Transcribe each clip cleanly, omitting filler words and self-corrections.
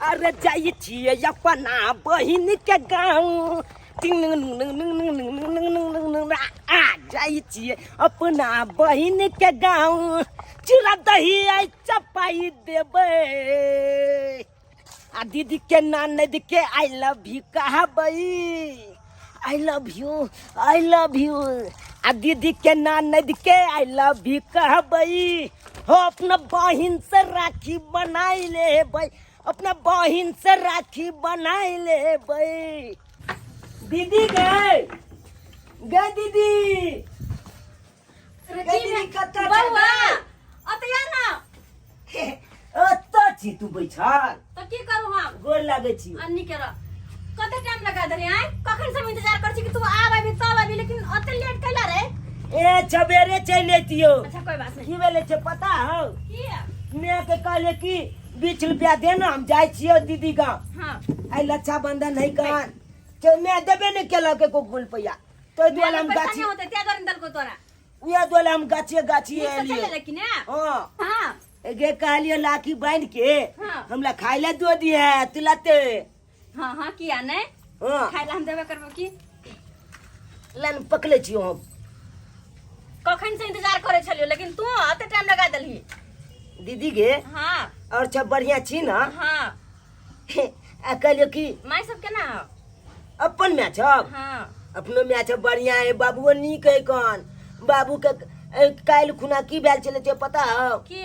अरे जाई छिए अपना बहिन के गाँव आ जाई छिए अपना बहिन के गाँव चूड़ा दही आई चपाई देबे आ दीदी के ननद के आई लव यू कहबई आई लव यू आ दीदी के ननद के आई लव यू कहबई हो अपना बहिन से राखी बनाई ले भाई अपना बहिन से राखी बनाई ले भाई दीदी गए दीदी दीदी कत्ता बउआ अतया ना अत्ता छी तू बैठल तो की करू हम गोर लागै छी अन्नी के कते टाइम लगा दे रे आइ कखन से इंतजार कर छी कि तू आबे तब आबी लेकिन अते लेट कैला रे ए सवेरे चल लेतियो अच्छा कोई बात नहीं की भेले छे पता हो की मैं के कहले कि 20 रुपया दे ना हम जाय छियो दीदी गांव हां आई लच्छा बंधन नहीं कान तो मैं देबे नहीं केला के को रुपया तो दोला हम गाछी होते त्या गरन दल को तोरा उया दोला हम गाछी एलिए चले लेकिन हां हां एगे कहलियो लाठी बांध के हां हमला खाइ ले दो दिए तुलते हां हां किया ने हां खाइला हम देबे करबो की लन पकले छियो हम कखन से इंतजार करे छलियो लेकिन तू अते टाइम लगा दलही दीदी गे हां और सब बढ़िया छी ना हां आ कहलियो कि माय सब केना हो अपन मैच अब हां अपनो मैच बढ़िया है बाबूओ नीक है कौन बाबू के काल खुना की भेल चले ते पता हो की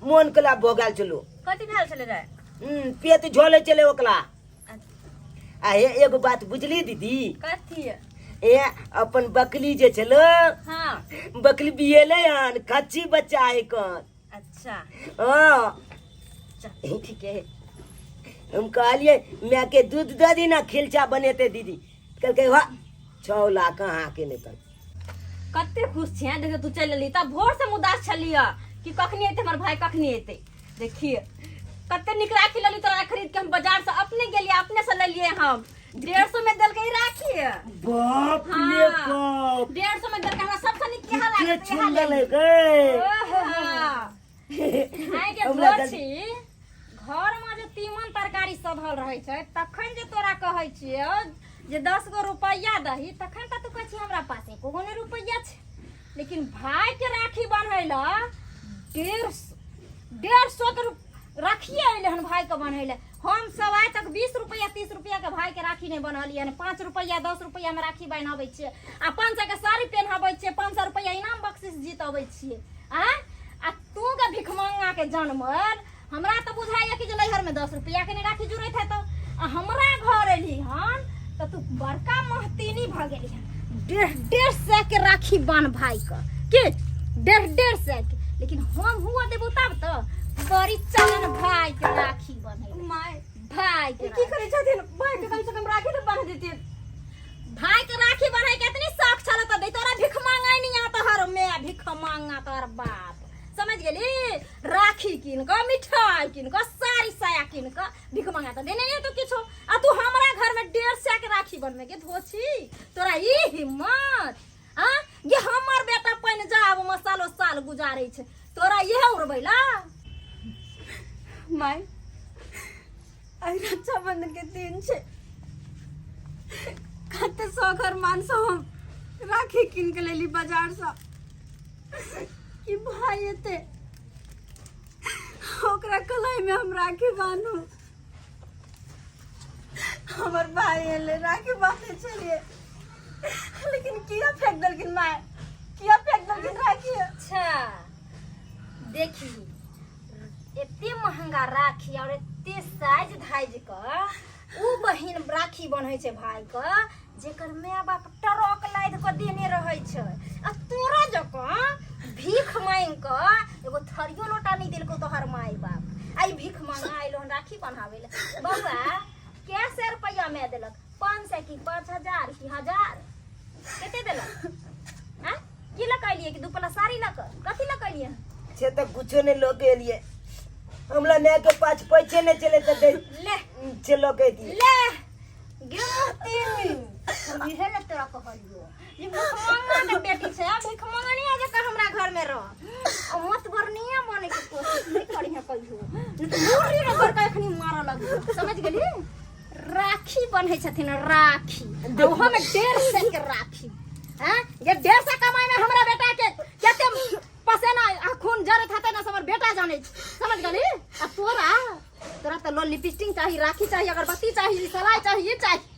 मोन कला भोगाल चलो कथि भेल छले रे पेट झोले चले ओकला आ एगो बात बुझली दीदी कथि ए अपन बकली जे चलो हां बकली बियले हन खच्ची बच्चा है कौन अच्छा हां ठीक है हम कहलिए मैं के दूध दे दी ना खिलचा बनेते दीदी कल के वाह 6 लाख कहाँ के निकल कते खुश छिया देखे तू चल ली तब भोर से उदास छलिया कि कखनी एते हमर भाई कखनी एते देखिए कते निक राखी लली तोरा खरीद के हम बाजार से अपने गेलिए अपने से ले लिए हम 150 में दल के राखी बाप रे बाप 150 में दल के हमरा सबसे निक केहा के लागे छुंदल है गए आइ के दोछी घर में जे तीमन तरकारी सधल रहे छै तखन जे तोरा कहै छियै जे 10 गो रुपया दही तखन त तू कहै छी हमरा पास एको गो नै रुपया छै लेकिन भाई के राखी बन्हैला 150 के राखिए अइले हन भाई के बन्हैले हम सब आइ तक 20 रुपया 30 रुपया के भाई के राखी नै बनहलिए 5 रुपया 10 रुपया में राखी बनाबै छियै आ 500 के साड़ी पहनाबै छियै 500 रुपया इनाम बख्शिश जीतबै छियै आ तू के भिखमंगा के जन्मल हमरा तो बुझाइए कि नैहर में 10 रुपया के नहीं राखी जुड़त है तो हमरा घर एली हन तो तू बड़का महतीनी भ गेली हन 150 के राखी बान भाई का के 150 के लेकिन हम हुआ देबो तब तो बड़ी चलन भाई के राखी बने माय भाई के की करे छथिन भाई के कम से कम राखी तो बांध देती भाई के राखी बने के इतनी शौक चला तो दे तोरा भिख मांगाई नहीं आता हर मैं भिख मांगा तोर बाप समझ गेली राखी किन का मिठाई किन का साड़ी साया किन का भिख मांगा तो देने नहीं तो किछो आ तू हमरा घर में 150 के राखी बनवे के धोछी तोरा ई हिम्मत हां ये हमर बेटा पन जाब मसालो साल गुजारे छै तोरा इहे उड़बैला माय आई रक्षाबंधन के दिन छै कते सौखर मानसो हम राखी किन के लेली बाजार से कि भाई एते ओकरा कलाई में हम राखी बांधू हमर भाई एले राखी बांधे छलिए लेकिन किया फेंक दलकिन माय किया फेंक दलकिन राखी अच्छा देखी एते महंगा राखी और एते साइज धाइज का उ बहिन राखी बन्है छै भाई का जेकर माय बाप टरक लाइद के देने रहै छै आ तोरा जका भीख मांग के एगो थरियो लोटा नहीं देलको तोहर माई बाप आई भीख मांगा आइलो राखी बन्हावे ले बउआ कैसे रुपया में देलक 500 की 5000 की 1000 केते देलक हां की लकैलिए कि दुपला साड़ी लक कथि लकैलिए से तो कुछो नहीं लोग एलिए हमला ने के पास पैसे नहीं चले तो दे ले चलो के दी ले गिरती हम इहे ले तोरा कहलियो ये भिखमंगा के बेटी छै आ भिखमंगा नहीं आजे का हमरा घर में रह मत बरनिया बने के कोशिश नहीं करी है कहियो बुढ़ी रे घर का एखनी मारा लग समझ गेली राखी बन्हे छथिन राखी ओहो में 150 के राखी हैं ये 150 कमाई में हमरा बेटा के केते पसेना खून जरत हते ना हमर बेटा जाने समझ गेली आ तोरा तो लो लिपस्टिक चाहिए राखी चाहिए अगरबत्ती चाहिए सलाई चाहिए चाहिए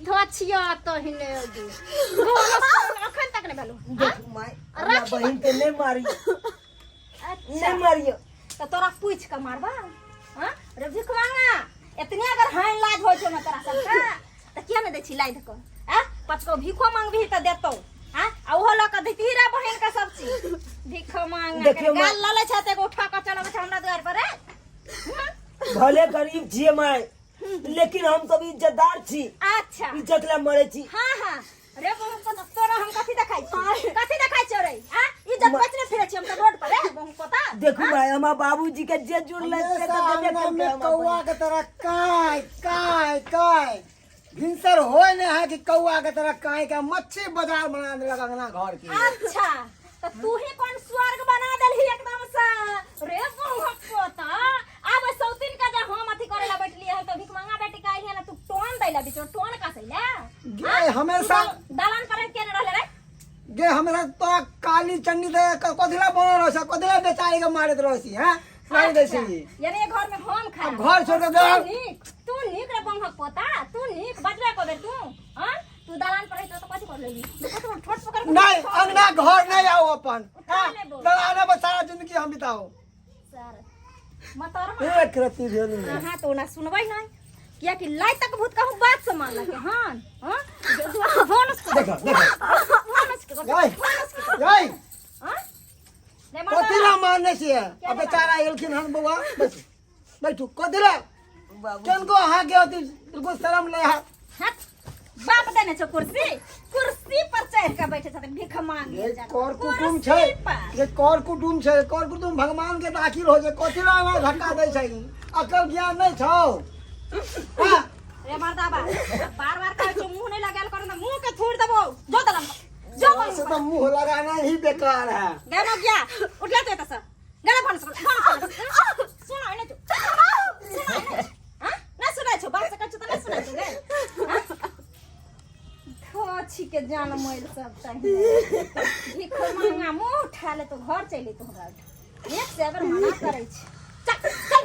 धोछिया तो हिने दे अखन तक ने भेलो देख माय अपना बहन के नहीं मारी नहीं मारियो तो तोरा पूछ के मारबा हां रे भिखवांगा इतनी अगर हां लाज होय छ न तोरा सबका त किया न दै छी लाज को हैं पचको भिखो मांगबी त देतौ हां आ ओहो ल के देती रे बहन का सब चीज भिखो मांगा के गाल लाले छ ते उठा के चलबे छ हमरा द्वार पर भले गरीब छिए माय लेकिन हम सब इज्जतदार छी अच्छा इज्जत ला मरे छी हां हां रे बहु को तोरा हम कथि देखाई छ रे हां इज्जत बचने फिरे छी हम तो रोड पर है बहु पता देखू भाई हमार बाबूजी के जे जुड़ले से तो देबे में कौआ के तरह काय काय काय भिनसर होय ने है कि कौआ के तरह काय का मच्छी बाजार बना दे लगा घर की अच्छा तो तू ही कौन स्वर्ग बना देलही एकदम से रे बहु पता अब सौतीन का जा हम अथी करेला बैठली है तो भिख मांगा बेटी का है ना तू टोन दैला बिचो टोन का सैला गे हमेशा दालान पर के रहले रे गे हमेशा तो काली चंडी दे कोदिला बन रह छ कोदिला बेचारी के मारत रहसी हैं नहीं देसी यानी घर में हम खा घर छोड़ के दे तू नीक रे बंहक पोता तू नीक बजबे को बे तू हां तू दालान पर तो कथि कर लेगी तो ठोट पकड़ नहीं अंगना घर नहीं आओ अपन दलाने पर सारा जिंदगी हम बिताओ सर मतरमा एक रत्ती भेल हां तो ना सुनबै नहीं किया कि लाई तक भूत कहूं बात से मान लगे हां हां देखो देखो गई हां कोदिला मारने से अब बेचारा एलखिन हन बउआ बैठू कोदिला केन को हां के होती तुमको शर्म ले हट बाप देने छ कुर्सी पर चढ़ के बैठे छथिन भिख मांग ये कर कुटुम छै ये कर कुटुम छै कर कुटुम भगवान के दाखिल हो जे कोदिला में धक्का दै छै अकल ज्ञान नहीं छौ हां रे मर्दाबा बार-बार कहै छ मुंह नहीं लगाल करो ना मुंह के थूड़ देबो जो दलम जो ऐसे तो मुंह लगाना ही बेकार है गे न गया उठ ले तो ऐसा गला फोन सुनो है ना तू हां ना सुनाय छ बात से कछ तो ना सुनाय छ गे खोची के जान मोइल सब चाहिए भिख मांगा मुंह उठा ले तो घर चले तो हमरा एक से अगर मना करे छ चल चल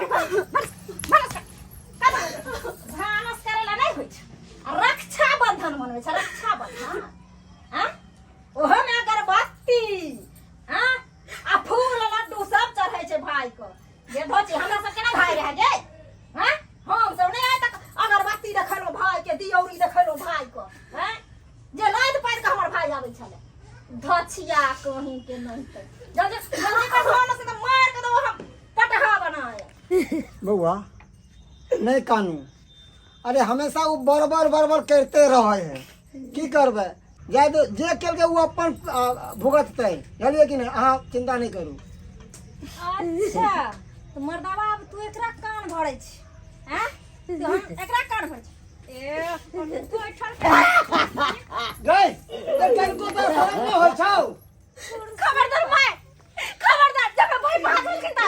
भानस करेला नहीं होय छ रक्षा बंधन मनवे छ रक्षा बंधन हां ओहो में अगरबत्ती हां आ फूल लड्डू सब चढ़ै छै भाई को जे धोची हमरा सब केना भाई रह गे हां हम सब नहीं आय तक अगरबत्ती देखलो भाई के दियौरी देखलो भाई को हैं जे लाइट पार के हमर भाई आबै छले धोचिया कहीं के नहीं त जल्दी कर हम से तो मार के दो हम पटहा बनाए बउआ नहीं कानू अरे हमेशा वो बरबर करते रहे है की करबे जाय तो जे केल के वो अपन भुगतते जानिए कि नहीं अहाँ चिंता नहीं करू अच्छा तो मर्दाबा अब तू एकरा कान भरै छी हैं तो हम एकरा कान भरै छी ए तू एठन गई ते कल को तो शरम नहीं हो छौ खबरदार जब भाई भागल किता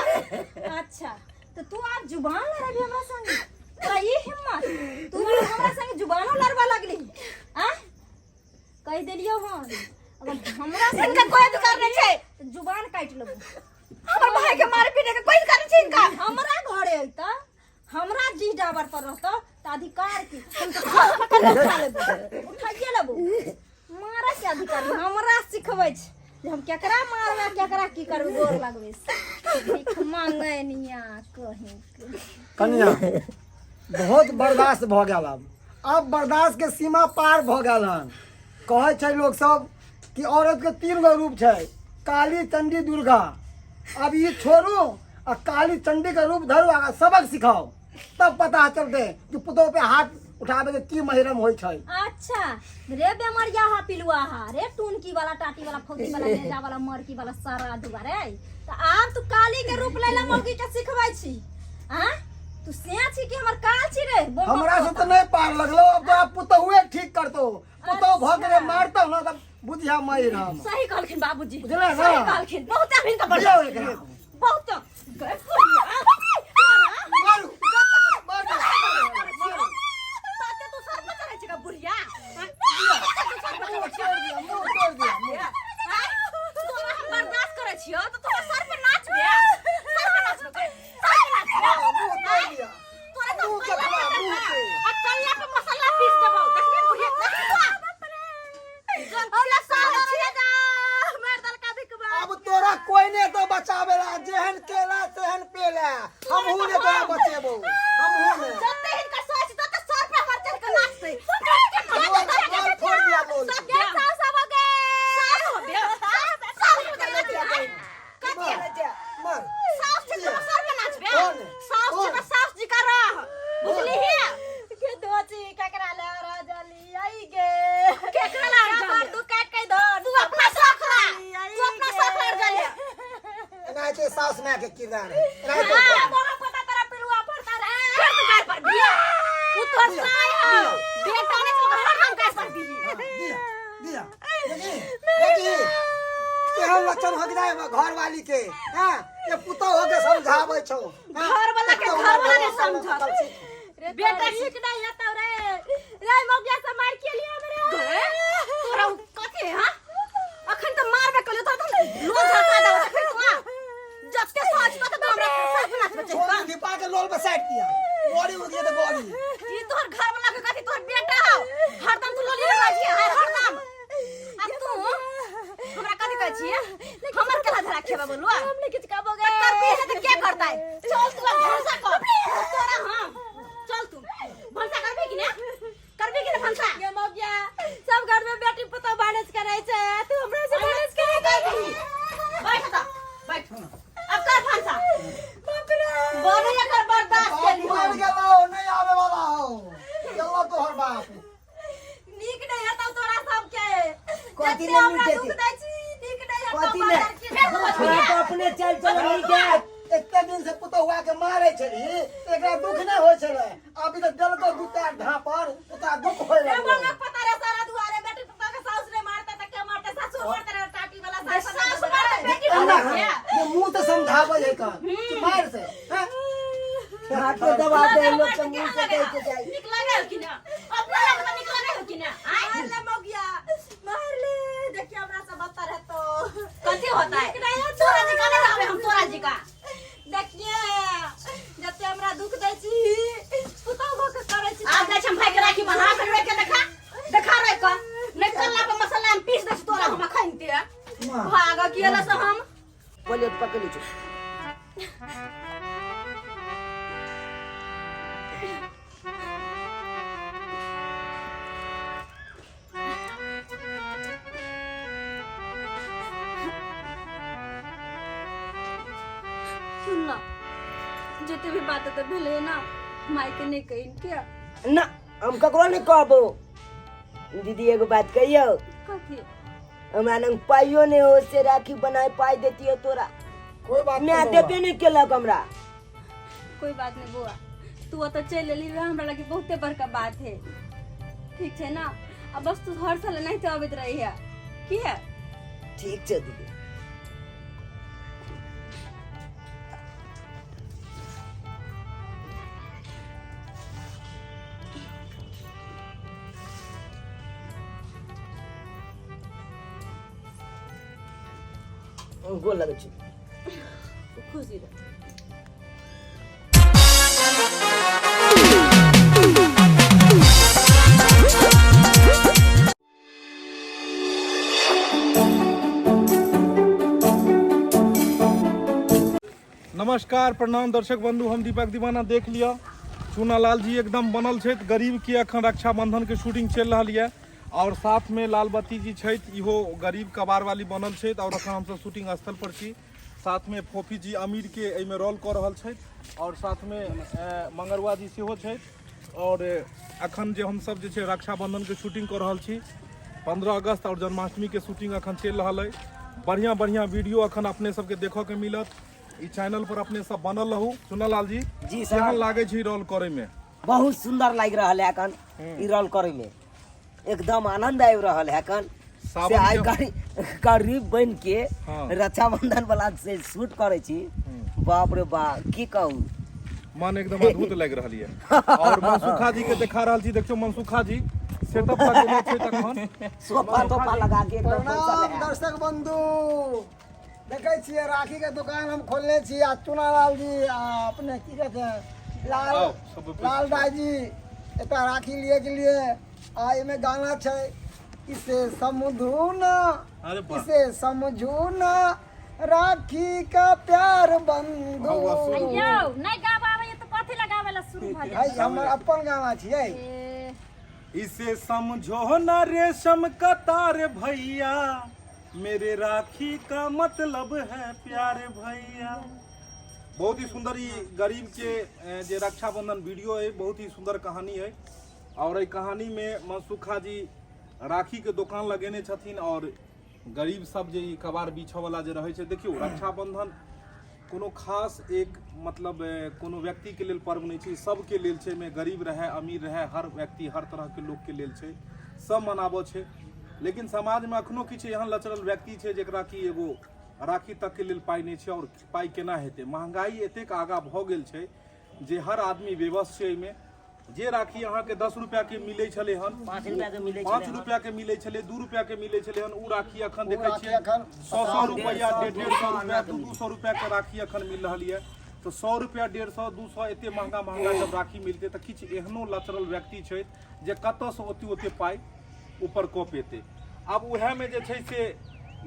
अच्छा तो तू आज जुबान लड़ा भी हमरा संग तोरा ये हिम्मत तू हमरा संग जुबानो लड़वा लगली हैं कह देलियो हन अगर हमरा संग कोई अधिकार नहीं छै तो जुबान काट लेबो हमर भाई के मारे पीटे के कोई अधिकार नहीं छै इनका हमरा घरे अइता हमरा जी डाबर पर रहतो त अधिकार की हम तो पकड़ उठा लेबो उठाइए लेबो मारा के अधिकार हमरा सिखबै छै जे हम केकरा मारबे केकरा की करबे गोर लगबे भीख मांगे निया कहीं कन्या बहुत बर्दाश्त भ गेल अब बर्दाश्त के सीमा पार भ गेल हन कहे छै लोग सब कि औरत के 3 गो रूप छै काली चंडी दुर्गा अब ये छोड़ू और काली चंडी का रूप धरू आ सबक सिखाओ तब पता चलते कि पुतो पे हाथ उठावे के की महिरम होय छै अच्छा रे बेमरिया हा पिलुआ हा रे टूनकी वाला टाटी वाला फौजी वाला नेजा वाला मरकी वाला सारा दुआ रे त आप तू काली के रूप लैला मौगी के सिखबै छी हां तू सिया छी कि हमर काल छी रे हमरा से तो नहीं पार लगलो अब तो आप पुतो हुए ठीक करतो पुतो भगरे मारतो ना तब बुझिया महिरम सही कहलखिन बाबूजी बुझला ना सही कहलखिन बहुत अभिन का बढ़िया हो गया बहुत मारू मारू बुझली है के दोची ककरा ले राजली आई गे केकरा ला पर तू काट के दो तू अपना शौक ला तू अपना शौक ला जले ना के सास में के किरदार है हां मोह पता तेरा पिलुआ पड़ता रे फिर तू कर पर दिया तू तो साई हो बेटा ने तो हर हम का कर दी दिया देखी केहन लक्षण हो जाए घर वाली के हां ये पुतो हो के समझाबै छौ घर वाला के समझ बेटा ठीक नहीं है तब रे मौगिया से मार के लिया मेरे तोरा कथि हां अखन तो मारबे कलियो तो लोन धरता दो फिर तू जब के सोच तो हमरा सब नाच बचे छोड़ दीपा के लोल पे साइड दिया बॉडी उड़ गई तो बॉडी ई तोहर घर वाला के कथि तोहर बेटा हो हरदम तू लोली लगा छी हरदम अब तू हमरा कथि कहै छी हमर केला धरा खेबा बोलुआ हमने किछ कहबो गे कर पी है तो क्या करता है चल तू भरोसा कर तोरा हां चल तू भरोसा करबे कि ना भरोसा ये मौगिया सब घर में बेटी पुतो बाणस करे छे तू हमरा से बाणस करे करबी बैठ अब कर भरोसा बाप रे बोले या कर बर्दाश्त के लिए बोल गेलो नहीं आवे वाला हो गेलो तोहर बाप नीक नहीं है तो तोरा सब के कथि ले नीक दुख दै छी नीक नहीं है कथि तो ले बाजार तो अपने चल नीक है इतने दिन से पुतो हुआ के मारे छली एकरा दुख नहीं होय छले अभी तो दिल को दुता ढापर पुता दुख होय रे लागल बोले पता रे सारा दुआरे बेटी पुता के सास रे मारता त के मारते ससुर मारते रे टाटी वाला सास मारते बेटी पुता के ये मुंह तो समझावे है का मार से हां हाथ पे दबा दे लोग के मुंह से कह के जाए निक लगे हो कि ना अपना लगे तो निक लगे हो कि ना मार ले मौगिया मार ले देखिए हमरा सब बता रहे तो कथि होता है तोरा जी का नहीं रहबे हम तोरा जी का देखिए जते हमरा दुख दै छी पुतो भो के करे छी आज हम भाई के राखी बना कर के देखा रे का नहीं कल्ला पे मसाला हम पीस दे तोरा हम खइते भाग किएला से हम बोले पकड़ लीजिए सुनना जितने भी बातें तो भेले ना माई के नहीं कही क्या ना हम ककरो नहीं कहबो दीदी एगो बात कहियो कथी हमरा नंग पाइयो नहीं हो से राखी बनाए पाई देती है तोरा कोई बात मैं देबे नहीं केलक हमरा कोई बात नहीं बुआ तू तो चल ली हमरा लगे बहुते बड़का बात है ठीक है ना अब बस तू हर साल नहीं तो आबत रही है की है ठीक है दीदी गोल लगे छी खुशी रह नमस्कार प्रणाम दर्शक बंधु हम दीपक दीवाना देख लिया चूनालाल जी एकदम बनल छै गरीब के अखन रक्षाबंधन के शूटिंग चल रहा है और साथ में लालबत्ती जी छै इहो गरीब कबार वाली बनल छै और अखन हम सब शूटिंग स्थल पर छी साथ में फोफी जी अमीर के एमे रोल कर रहल छै और साथ में मंगरवा जी सेहो छै और अखन जे हम सब जे छै रक्षाबंधन के शूटिंग कर रहल छी 15 अगस्त और जन्माष्टमी के शूटिंग अखन चल रहा है बढ़िया बढ़िया वीडियो अखन अपने सबके देखो के मिलत ई चैनल पर अपने सब बनल रहू चूनालाल जी जी सर केहन लागे छै रोल करे में बहुत सुंदर लाग रहा है अखन ई रोल करे में एकदम आनंद आबि रहा है अखन से आइ गरीब बन के हाँ। रक्षाबंधन वाला से शूट करे छी बाप रे बाप की कहूँ मन एकदम अद्भुत लग रहा है और मनसुखा जी के देखा रहा छी देखियो मनसुखा जी सेटअप लगेले छै तखन सोफा तोफा लगा के एकदम बैसल प्रणाम है दर्शक बंधु देखे छियै राखी के दुकान हम खोलने छी आ चूनालाल जी अपने की कहते हैं लाल दाई जी एता राखी लिए के लिए आ इमे गाना छै इसे समझू ना अरे वाह। इसे समझू ना राखी का प्यार बंधु अयो नहीं गाबावे ये तो कथि लगावेला शुरू भ भाई हमर अपन गाना छियै जाए इसे समझो न रेशम का तार भैया मेरे राखी का मतलब है प्यार भैया बहुत ही सुंदर ई गरीब के जे रक्षाबंधन वीडियो है, बहुत ही सुंदर कहानी है। और एहि कहानी में मनसुखा जी राखी के दुकान लगेने छथिन और गरीब सब जे ई कबाड़ बिछऽ वाला जे रहै छै। देखियौ रक्षाबंधन कोनो खास एक मतलब कोनो व्यक्ति के लेल पर्व नहीं छै, सबके लेल छै। में गरीब रहे अमीर रहे, हर व्यक्ति हर तरह के लोग के लेल छै, सब मनाबो छै। लेकिन समाज में अखनो किछु एहन लचरल व्यक्ति छै जेकरा कि एगो राखी तक के लेल पाई नहीं छै। और पाई केना हेतै? महंगाई एतेक आगा भऽ गेल छै जे हर आदमी बेबस छै। एहिमे जे राखी अहाँ के 10 रुपया के मिले छले हन, 5 रुपया के मिले 5 रुपया के मिले छले, 2 रुपया के मिले छले हन, उ राखी अखन देखै छियै 100 रुपया, 150 रुपया, 200 रुपया के राखी अखन मिल रहल है। तो 100 रुपया, 150, 200 एते महंगा महंगा जब राखी मिलते तो किछु एहनो लचरल व्यक्ति छै जे कतऽ से ओते पाई ऊपर कऽ पेते। आब उहे में जे छै से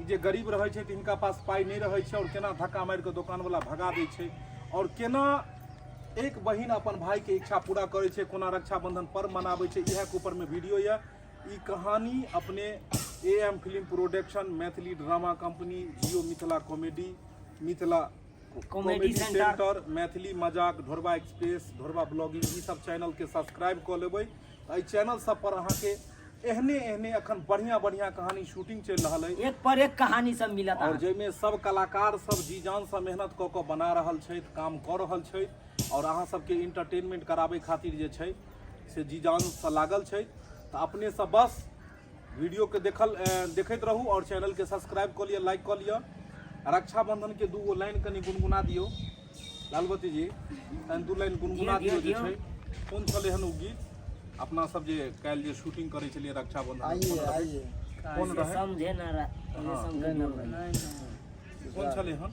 जे गरीब रहै छै तिनका पास पाई नहीं रहै छै और केना धक्का मारि के दुकान वाला भगा दै छै और केना एक बहिन अपन भाई के इच्छा पूरा करे छै, कोना रक्षाबंधन पर्व मनाबै छै। इहे के ऊपर में वीडियो है। ई कहानी अपने AM film production, Maithili drama company, Jio Mithila comedy, Mithila comedy centre, Maithili मजाक, ढोरबा एक्सप्रेस, ढोरबा ब्लॉगिंग, ई सब चैनल के सब्सक्राइब कऽ लेबै। एहि चैनल सब पर अहाँ के एहने अखन बढ़िया कहानी शूटिंग चल रहा है। एक पर एक कहानी सब मिलत और जैमे सब कलाकार सब जी जान से मेहनत कऽ के बना रहल छै, काम कऽ रहल छै और अहाँ सबके इंटरटेनमेंट कराबै खातिर जे छै से जी जान से लागल छै। तो अपने सब बस वीडियो के देखैत रहू और चैनल के सब्सक्राइब कऽ लिअ, लाइक कऽ लिअ। रक्षाबंधन के 2 लाइन कनी गुनगुना दियो लालबती जी, तहन 2 लाइन गुनगुना दियो जे छै। कोन छले हन उ गीत अपना सब जे काल्हि जे शूटिंग करे छलिए रक्षाबंधन? आइए कोन रहे? समझे ना रे, समझे ना। कोन छले हन?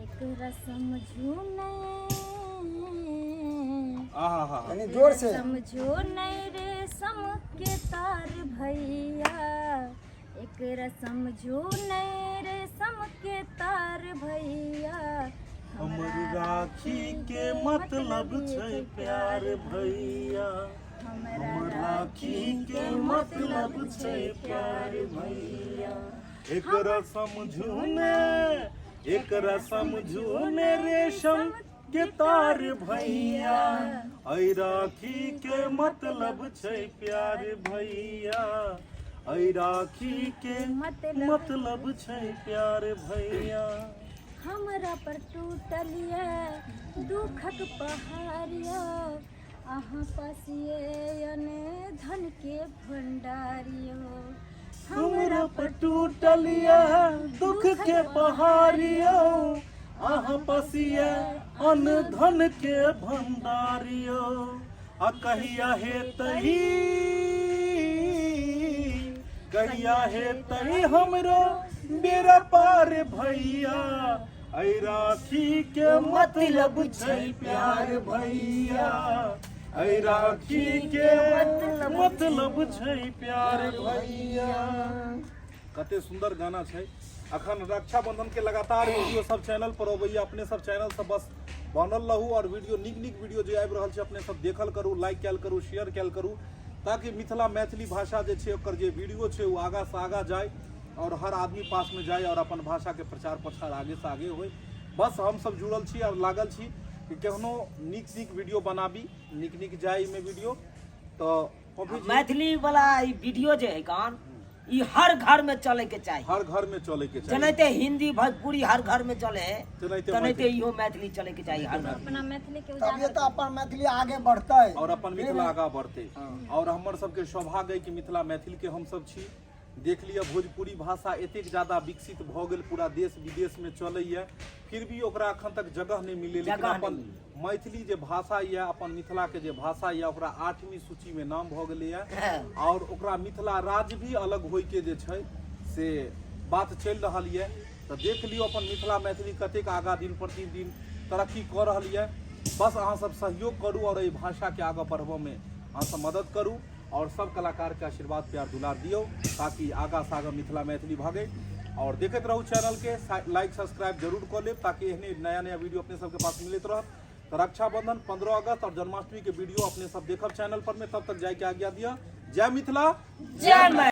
एकरा समझू यानी जोर से समझो नहीं रेशम के तार भैया, एकरा समझो नहीं रेशम के तार भैया। हमर राखी के मतलब छै प्यार भैया, हमर राखी के मतलब छै प्यार भैया। एकरा समझू ने रेशम के तार भैया, ऐ राखी के मतलब छै प्यार भैया, ऐ राखी के मतलब छै प्यार भैया। हमरा पर टूटलिए दुखक पहाड़िया, अहाँ पासिए धन के भंडारियो। हमरा पर टूटलिए दुख के पहाड़ियो, अहाँ पासिए अन्न धन के भंडारियो। आ कहिया हेतै हमरो बेरा पार भैया, ऐ राखी के मतलब छै प्यार भैया, ऐ राखी के मतलब छै प्यार भैया। कते सुंदर गाना छै। अखन रक्षाबंधन के लगातार वीडियो सब चैनल पर अबैया। अपने सब चैनल से बस बनल रहू और वीडियो नीक वीडियो जे आबि रहल छै अपने सब देखल करू, लाइक कैल करू, शेयर कैल करू, ताकि मिथिला मैथिली भाषा जे छै ओकर जे वीडियो छै वो आगा से आगा जाए और हर आदमी पास में जाए और अपन भाषा के प्रचार प्रसार आगे से आगे होय। बस हम सब जुड़ल छी और लागल छी कि केहनो नीक वीडियो बनाबी, नीक जाए में वीडियो। तो मैथिली वाला वीडियो जे है कान ई हर घर में चले के चाहिए, हर घर में चले के चाहिए। जनाते हिंदी भोजपुरी हर घर में चले है, तनाते इहो मैथिली चले के चाहिए हर घर में। अपना मैथिली के तब ये तो अपन मैथिली आगे बढ़ता है और अपन मिथिला आगा बढ़ते। और हमर सबके सौभाग्य है कि मिथिला मैथिल के हम सब छी। देख लिया भोजपुरी भाषा एतेक ज्यादा विकसित भ गेल, पूरा देश विदेश में चलैया, फिर भी ओकरा अखन तक जगह नहीं मिले। लेकिन अपन मैथिली जे भाषा या अपन मिथिला के जे भाषा या ओकरा 8वीं सूची में नाम भ गेलै है और ओकरा मिथिला राज्य भी अलग होय के जे छै से बात चल रहल है। तो देख लियो अपन मिथिला मैथिली कतेक आगा दिन प्रतिदिन तरक्की कर रहल है। बस अहाँ सब सहयोग करू और एहि भाषा के आगे बढ़बऽ में अहाँ सब मदद करू और सब कलाकार के आशीर्वाद प्यार दुलार दियो, ताकि आगा से आगा मिथिला मैथिली भागे। और देखते रहू चैनल के, लाइक सब्सक्राइब जरूर कर ले, ताकि एहने नया वीडियो अपने सबके पास मिलते रह। तो रक्षाबंधन 15 अगस्त और जन्माष्टमी के वीडियो अपने सब देखब चैनल पर में। तब तक जाए के आज्ञा दिया। जय मिथिला, जय